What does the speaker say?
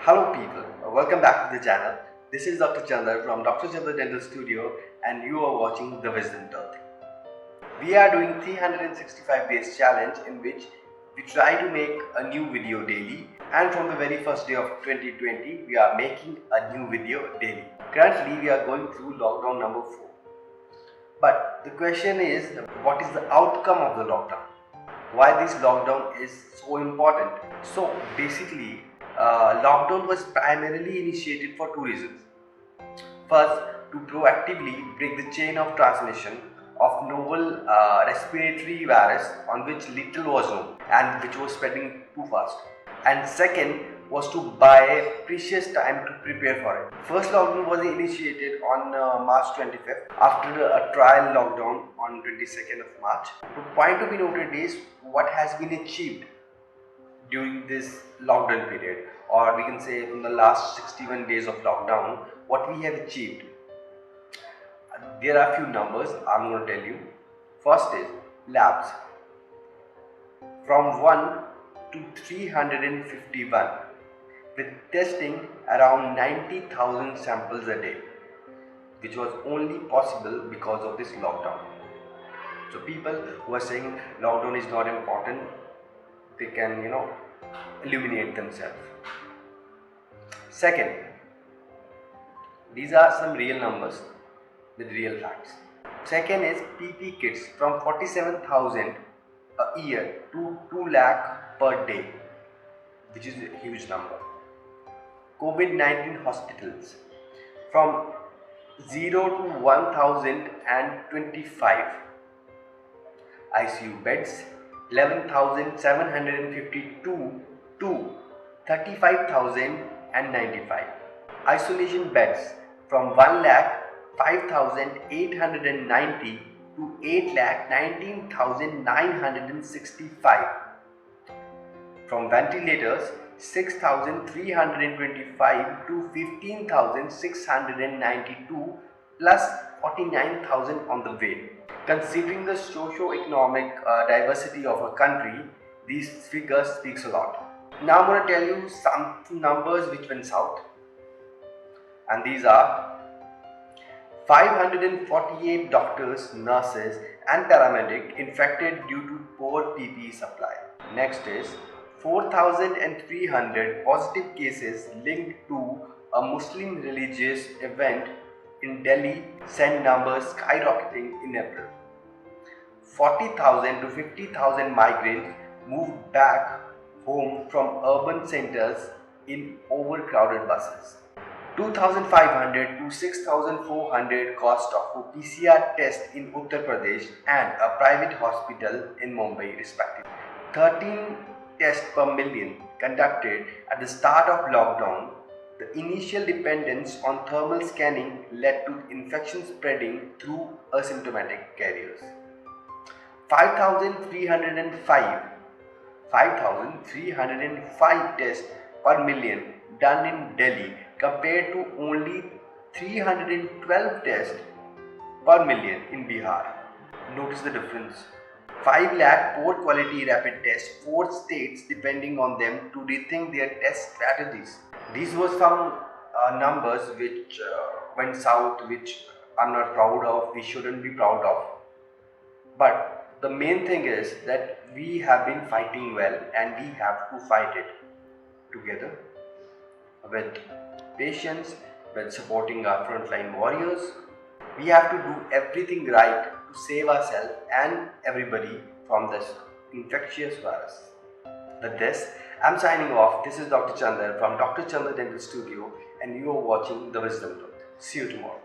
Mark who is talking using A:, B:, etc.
A: Hello people, welcome back to the channel. This is Dr. Chander from Dr.Chander Dental Studio and you are watching The Wisdom Tooth. We are doing 365 days challenge in which we try to make a new video daily, and from the very first day of 2020 we are making a new video daily. Currently we are going through lockdown number 4. But the question is, what is the outcome of the lockdown? Why this lockdown is so important? So basically, lockdown was primarily initiated for 2 reasons. First, to proactively break the chain of transmission of novel respiratory virus on which little was known and which was spreading too fast. And second was to buy precious time to prepare for it. First lockdown was initiated on March 25th after a trial lockdown on 22nd of March. The point to be noted is what has been achieved during this lockdown period, or we can say in the last 61 days of lockdown, what we have achieved. There are a few numbers I'm going to tell you. First is labs from 1 to 351 with testing around 90,000 samples a day, which was only possible because of this lockdown. So people who are saying lockdown is not important, they can illuminate themselves. Second, these are some real numbers with real facts. Second is PP kits from 47,000 a year to 2 lakh per day, which is a huge number. COVID-19 hospitals from 0 to 1,025. ICU beds 11,752 to 35,095. Isolation beds from 1,05,890 to 8,19,965. From ventilators 6,325 to 15,692 plus 49,000 on the way. Considering the socio-economic diversity of a country, these figures speaks a lot. Now I'm going to tell you some numbers which went south, and these are 548 doctors, nurses and paramedics infected due to poor PPE supply. Next is 4,300 positive cases linked to a Muslim religious event in Delhi, sent numbers skyrocketing in April. 40,000 to 50,000 migrants moved back home from urban centers in overcrowded buses. 2,500 to 6,400 cost of a PCR test in Uttar Pradesh and a private hospital in Mumbai respectively. 13 tests per million conducted at the start of lockdown. The initial dependence on thermal scanning led to infection spreading through asymptomatic carriers. 5,305 tests per million done in Delhi compared to only 312 tests per million in Bihar. Notice the difference. 5 lakh poor quality rapid tests, 4 states depending on them to rethink their test strategies. These were some numbers which went south, which I'm not proud of, we shouldn't be proud of. But the main thing is that we have been fighting well and we have to fight it together with patience, with supporting our frontline warriors. We have to do everything right to save ourselves and everybody from this infectious virus. With this, I'm signing off. This is Dr. Chander from Dr. Chander Dental Studio and you are watching The Wisdom Tooth. See you tomorrow.